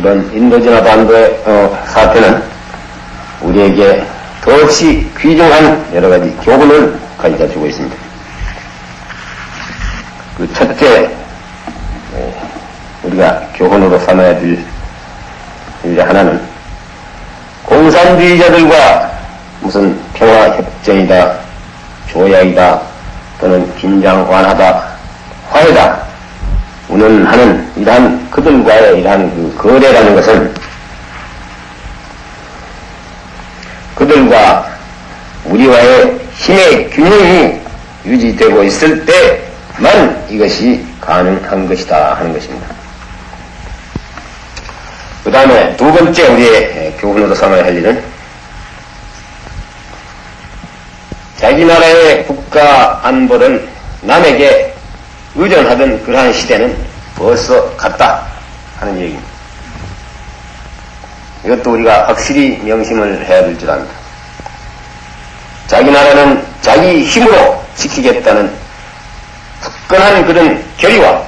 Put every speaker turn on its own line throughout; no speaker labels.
이번 인도지나 반도의 사태는 우리에게 더없이 귀중한 여러 가지 교훈을 가져다 주고 있습니다. 그 첫째, 우리가 교훈으로 삼아야 될 일 하나는 공산주의자들과 무슨 평화협정이다, 조약이다, 또는 긴장 완화다, 화해다, 운운하는 이러한 그들과의 이러한 그 거래라는 것은 그들과 우리와의 힘의 균형이 유지되고 있을 때만 이것이 가능한 것이다 하는 것입니다. 그 다음에 두 번째 우리의 교훈으로 삼아야 할 일은 자기 나라의 국가 안보를 남에게 의존하던 그러한 시대는 벌써 갔다 하는 얘기입니다. 이것도 우리가 확실히 명심을 해야 될 줄 압니다. 자기 나라는 자기 힘으로 지키겠다는 굳건한 그런 결의와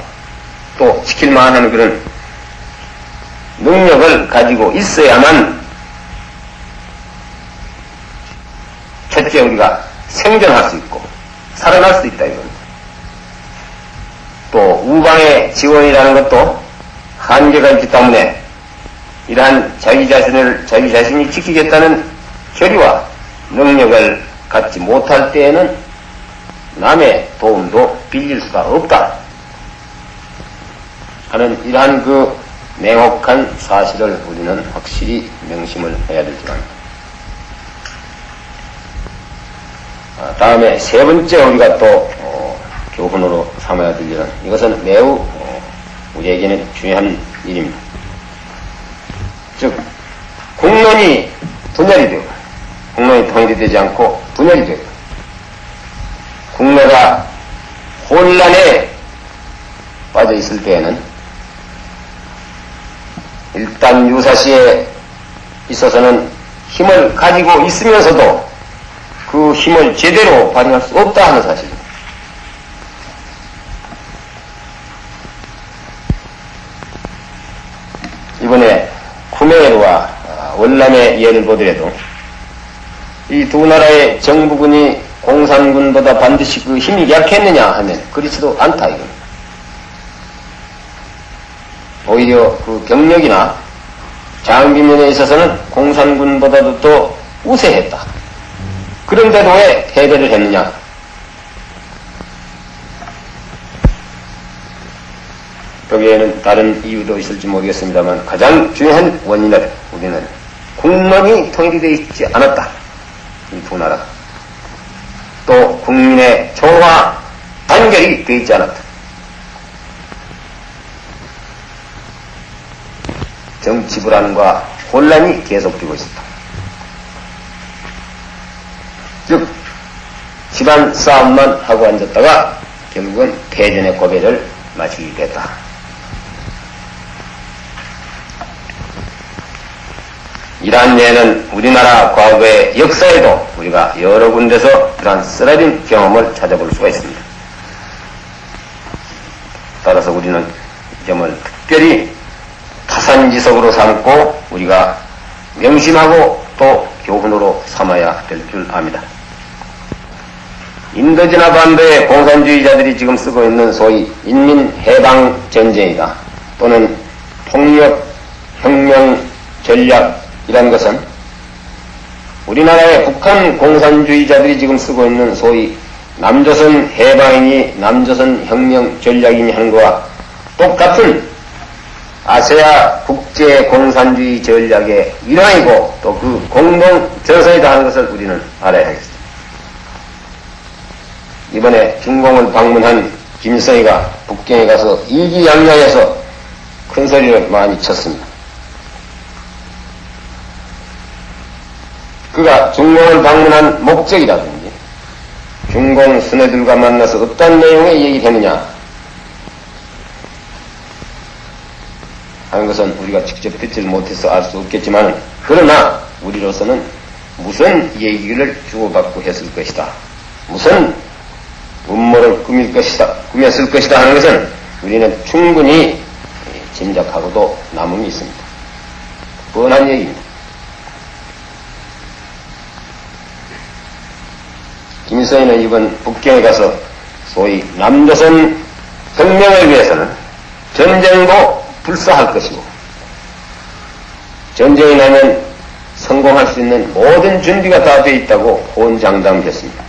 또 지킬 만한 그런 능력을 가지고 있어야만 첫째 우리가 생존할 수 있고 살아날 수 있다 이겁니다. 또 우방의 지원이라는 것도 한계가 있기 때문에 이러한 자기 자신이 지키겠다는 결의와 능력을 갖지 못할 때에는 남의 도움도 빌릴 수가 없다 하는 이러한 그 명확한 사실을 우리는 확실히 명심을 해야 될 줄 압니다. 다음에 세 번째 우리가 또 교훈으로 삼아야 될 일은 이것은 매우 우리에게는 중요한 일입니다. 즉 국론이 분열이 되고 국론이 통일되지 않고 분열이 되고 국내가 혼란에 빠져 있을 때에는 일단 유사시에 있어서는 힘을 가지고 있으면서도 그 힘을 제대로 발휘할 수 없다 하는 사실입니다. 이번에 쿠메르와 월남의 예를 보더라도 이 두 나라의 정부군이 공산군보다 반드시 그 힘이 약했느냐 하면 그렇지도 않다 이겁니다. 오히려 그 경력이나 장비면에 있어서는 공산군보다도 더 우세했다. 그런데도 왜 패배를 했느냐? 거기에는 다른 이유도 있을지 모르겠습니다만 가장 중요한 원인은 우리는 국론이 통일이 되어 있지 않았다. 이 두 나라. 또 국민의 조화 단결이 되어 있지 않았다. 정치 불안과 혼란이 계속되고 있었다. 즉 집안 싸움만 하고 앉았다가 결국은 패전의 고배를 마치게 됐다. 이러한 예는 우리나라 과거의 역사에도 우리가 여러 군데서 그러한 쓰라린 경험을 찾아볼 수가 있습니다. 따라서 우리는 이 점을 특별히 타산지석으로 삼고 우리가 명심하고 또 교훈으로 삼아야 될 줄 압니다. 인도지나 반도의 공산주의자들이 지금 쓰고 있는 소위 인민해방전쟁이다 또는 폭력혁명 전략이라는 것은 우리나라의 북한 공산주의자들이 지금 쓰고 있는 소위 남조선 해방이니 남조선 혁명 전략이니 하는 것과 똑같은 아시아 국제 공산주의 전략의 일환이고 또 그 공동 저서이다 하는 것을 우리는 알아야 하겠습니다. 이번에 중공을 방문한 김일성이가 북경에 가서 이기양양해서 큰 소리를 많이 쳤습니다. 그가 중공을 방문한 목적이라든지 중공 수뇌들과 만나서 어떤 내용의 얘기를 했느냐 하는 것은 우리가 직접 듣질 못해서 알 수 없겠지만 그러나 우리로서는 무슨 얘기를 주고받고 했을 것이다. 무슨 음모를 꾸몄을 것이다 하는 것은 우리는 충분히 짐작하고도 남음이 있습니다. 뻔한 얘기입니다. 김일성이는 이번 북경에 가서 소위 남조선 혁명을 위해서는 전쟁도 불사할 것이고 전쟁이 나면 성공할 수 있는 모든 준비가 다 되어 있다고 호언장담했습니다.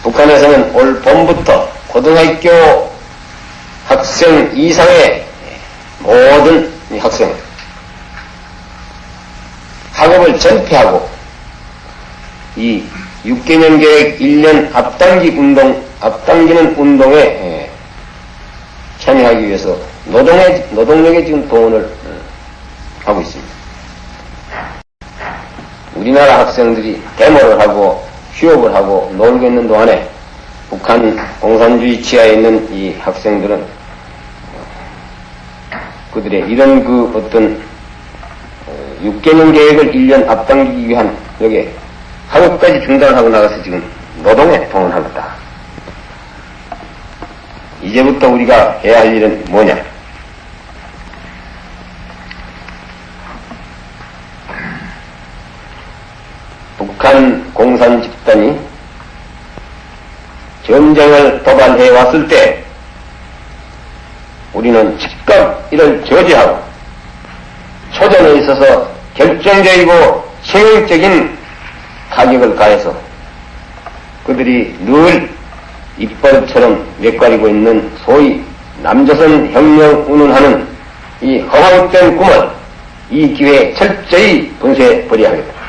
북한에서는 올 봄부터 고등학교 학생 이상의 모든 학생을 학업을 전폐하고 이 6개년 계획 1년 앞당기는 운동에 참여하기 위해서 노동력에 지금 동원을 하고 있습니다. 우리나라 학생들이 데모를 하고 휴업을 하고 놀고 있는 동안에 북한 공산주의 치하에 있는 이 학생들은 그들의 이런 그 어떤 6개년 계획을 1년 앞당기기 위한 여기에 학업까지 중단하고 나가서 지금 노동에 동원하고 있다. 이제부터 우리가 해야 할 일은 뭐냐? 북한 공산 집단이 전쟁을 도발해 왔을 때 우리는 즉각 이를 저지하고 초전에 있어서 결정적이고 치명적인 타격을 가해서 그들이 늘 이빨처럼 맺가리고 있는 소위 남조선 혁명 운운하는 이 허황된 꿈을 이 기회에 철저히 분쇄버려야 하겠다.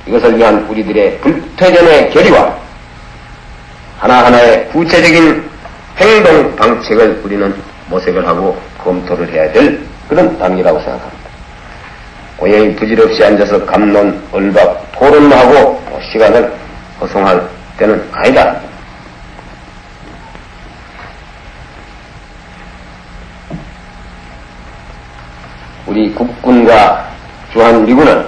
이것을 위한 우리들의 불태전의 결의와 하나하나의 구체적인 행동 방책을 우리는 모색을 하고 검토를 해야 될 그런 단계라고 생각합니다. 고양이 부질없이 앉아서 감론, 얼박, 토론만 하고 시간을 허송할 때는 아니다. 우리 국군과 주한미군은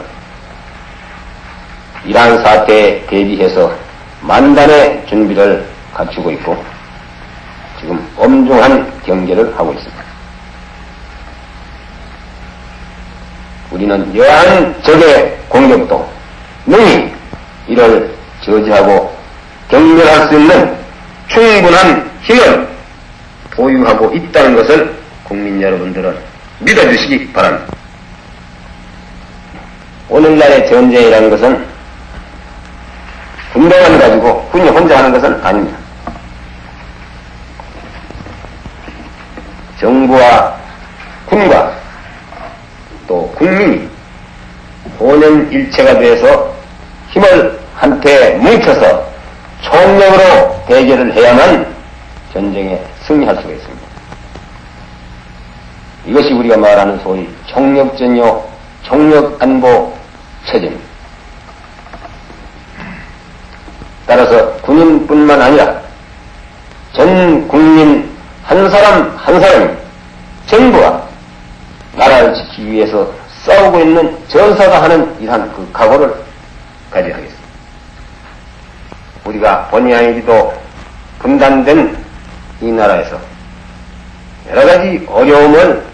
이러한 사태에 대비해서 만단의 준비를 갖추고 있고 지금 엄중한 경계를 하고 있습니다. 우리는 여한 적의 공격도 능히 이를 저지하고 경멸할 수 있는 충분한 힘을 보유하고 있다는 것을 국민 여러분들은 믿어주시기 바랍니다. 오늘날의 전쟁이라는 것은 군대만 가지고 군이 혼자 하는 것은 아닙니다. 정부와 군과 또 국민이 혼연일체가 돼서 힘을 한테 뭉쳐서 총력으로 대결을 해야만 전쟁에 승리할 수가 있습니다. 이것이 우리가 말하는 소위 총력전요, 총력안보 체제입니다. 따라서 군인뿐만 아니라 전 국민 한 사람 한 사람이 정부와 나라를 지키기 위해서 싸우고 있는 전사가 하는 이러한 그 각오를 가져야 하겠습니다. 우리가 본의 아니게도 분단된 이 나라에서 여러 가지 어려움을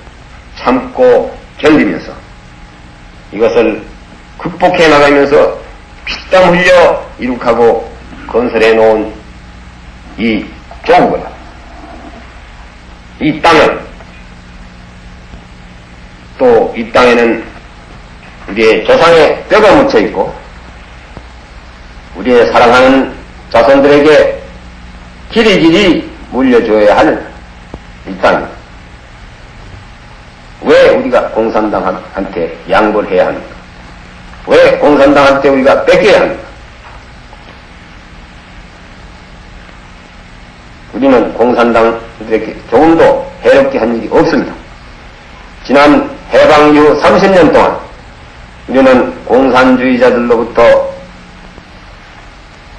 참고 견디면서 이것을 극복해 나가면서 피땀 흘려 이룩하고 건설해 놓은 이 조국을, 이 땅을, 또 이 땅에는 우리의 조상의 뼈가 묻혀 있고 우리의 사랑하는 자손들에게 길이길이 물려줘야 할 이 땅입니다. 왜 우리가 공산당한테 양보를 해야 합니까? 왜 공산당한테 우리가 뺏겨야 합니까? 우리는 공산당들에게 조금도 해롭게 한 일이 없습니다. 지난 해방 이후 30년 동안 우리는 공산주의자들로부터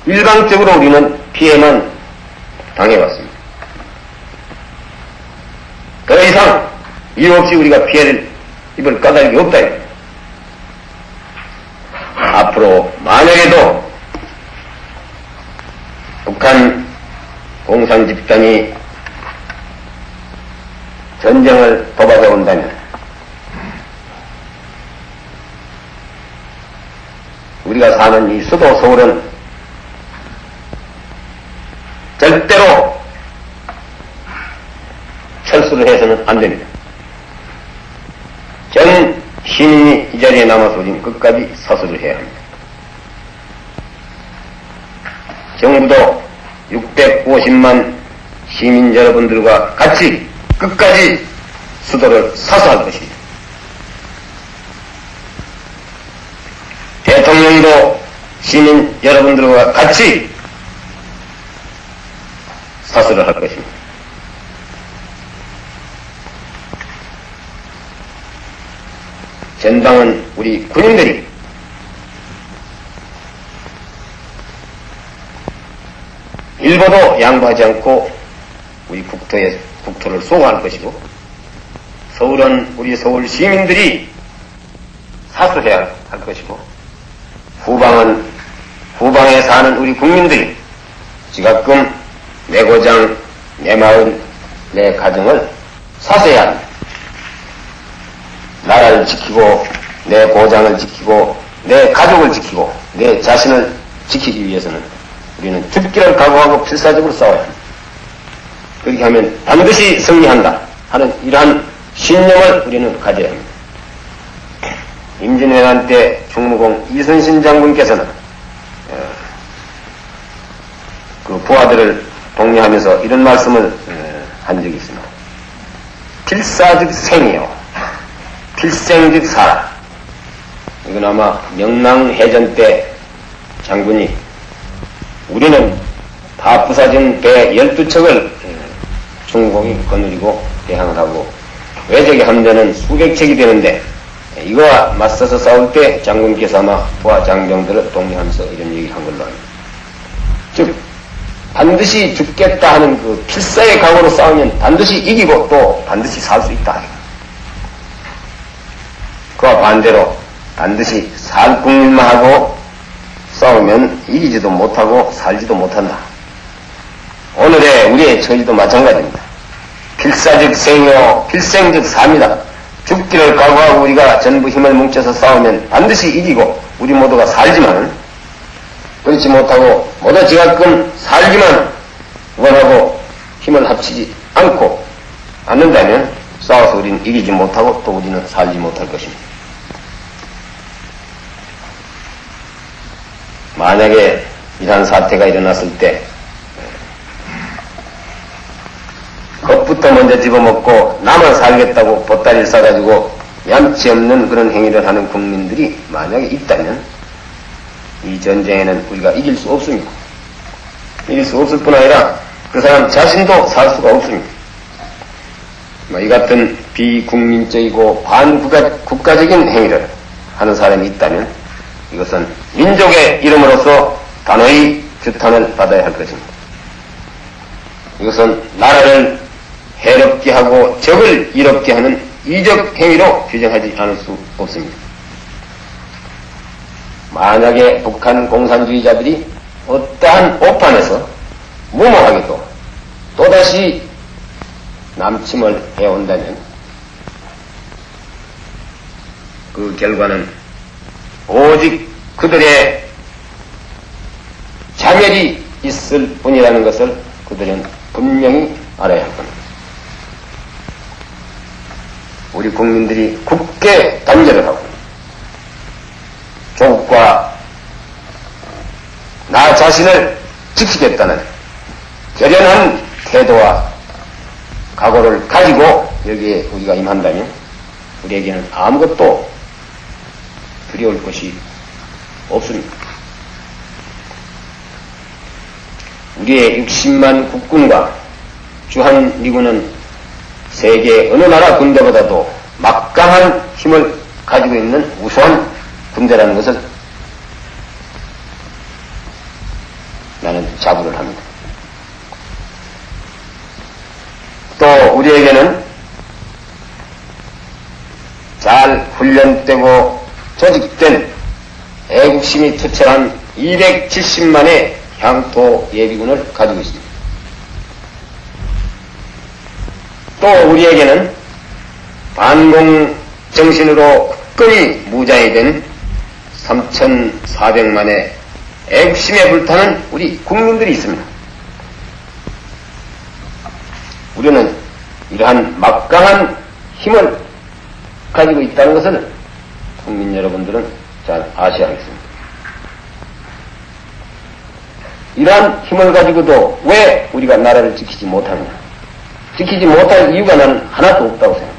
일방적으로 우리는 피해만 당해왔습니다. 더 이상 이유 없이 우리가 피해를 입을 까닭이 없다. 앞으로 만약에도 북한 공산 집단이 전쟁을 도박해 온다면 우리가 사는 이 수도 서울은 절대로 철수를 해서는 안 됩니다. 전 시민이 이 자리에 남아서 우리는 끝까지 서술을 해야 합니다. 정부도 650만 시민 여러분들과 같이 끝까지 수도를 사수할 것입니다. 대통령도 시민 여러분들과 같이 사수를 할 것입니다. 전당은 우리 군인들이 일보도 양보하지 않고 우리 국토를 수호할 것이고, 서울은 우리 서울 시민들이 사수해야 할 것이고, 후방에 사는 우리 국민들이 지가끔 내 고장, 내 마을, 내 가정을 사수해야 합니다. 나라를 지키고, 내 고장을 지키고, 내 가족을 지키고, 내 자신을 지키기 위해서는 우리는 죽기를 각오하고 필사적으로 싸워야 합니다. 그렇게 하면 반드시 승리한다 하는 이러한 신념을 우리는 가져야 합니다. 임진왜란 때 충무공 이순신 장군께서는 그 부하들을 독려하면서 이런 말씀을 한 적이 있습니다. 필사즉 생이요, 필생즉 사라. 이건 아마 명랑해전 때 장군이 우리는 다 부사진 배 12척을 충무공이 거느리고 대항을 하고 외적의 함대는 수백 척이 되는데 이거와 맞서서 싸울 때 장군께서 아마 부하 장병들을 독려하면서 이런 얘기를 한 걸로 합니다. 즉 반드시 죽겠다 하는 그 필사의 각오로 싸우면 반드시 이기고 또 반드시 살 수 있다. 그와 반대로 반드시 살 국민만 하고 싸우면 이기지도 못하고 살지도 못한다. 오늘의 우리의 처지도 마찬가지입니다. 필사즉 생이요 필생즉 삽니다. 죽기를 각오하고 우리가 전부 힘을 뭉쳐서 싸우면 반드시 이기고 우리 모두가 살지만, 그렇지 못하고 모두 지가끔 살기만 원하고 힘을 합치지 않는다면 싸워서 우리는 이기지 못하고 또 우리는 살지 못할 것입니다. 만약에 이러한 사태가 일어났을 때 겁부터 먼저 집어먹고 나만 살겠다고 보따리를 싸가지고 얌치 없는 그런 행위를 하는 국민들이 만약에 있다면 이 전쟁에는 우리가 이길 수 없습니다. 이길 수 없을 뿐 아니라 그 사람 자신도 살 수가 없습니다. 이 같은 비국민적이고 반국가적인 행위를 하는 사람이 있다면 이것은 민족의 이름으로서 단호히 규탄을 받아야 할 것입니다. 이것은 나라를 해롭게 하고 적을 이롭게 하는 이적 행위로 규정하지 않을 수 없습니다. 만약에 북한 공산주의자들이 어떠한 오판에서 무모하게도 또다시 남침을 해온다면 그 결과는 오직 그들의 자멸이 있을 뿐이라는 것을 그들은 분명히 알아야 할 겁니다. 우리 국민들이 굳게 단결을 하고 조국과 나 자신을 지키겠다는 결연한 태도와 각오를 가지고 여기에 우리가 임한다면 우리에게는 아무것도 두려울 것이 없습니다. 우리의 60만 국군과 주한미군은 세계 어느 나라 군대보다도 막강한 힘을 가지고 있는 우수한 군대라는 것을 나는 자부를 합니다. 또 우리에게는 잘 훈련되고 조직된 애국심이 투철한 270만의 향토 예비군을 가지고 있습니다. 또 우리에게는 반공 정신으로 끝까지 무장이 된 3,400만의 애국심에 불타는 우리 국민들이 있습니다. 우리는 이러한 막강한 힘을 가지고 있다는 것을 국민 여러분들은 잘 아셔야 하겠습니다. 이러한 힘을 가지고도 왜 우리가 나라를 지키지 못하느냐? 지키지 못할 이유가 나는 하나도 없다고 생각합니다.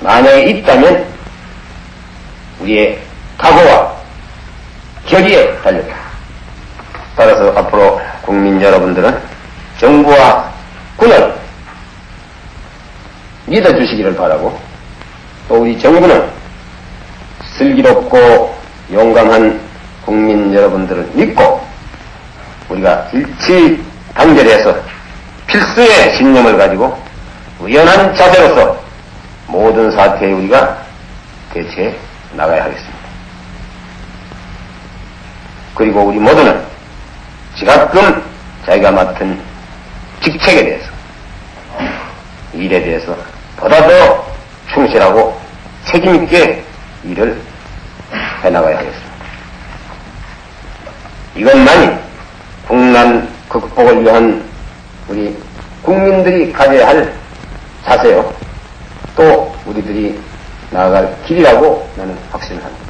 만약에 있다면 우리의 각오와 결의에 달렸다. 따라서 앞으로 국민 여러분들은 정부와 군을 믿어주시기를 바라고, 또 우리 정부는 슬기롭고 용감한 국민 여러분들을 믿고 우리가 일치 단결해서 필수의 신념을 가지고 의연한 자세로서 모든 사태에 우리가 대처해 나가야 하겠습니다. 그리고 우리 모두는 지가끔 자기가 맡은 직책에 대해서, 일에 대해서 보다 더 충실하고 책임있게 일을 해나가야 하겠습니다. 이것만이 국난 극복을 위한 우리 국민들이 가져야 할 자세요. 또 우리들이 나아갈 길이라고 나는 확신합니다.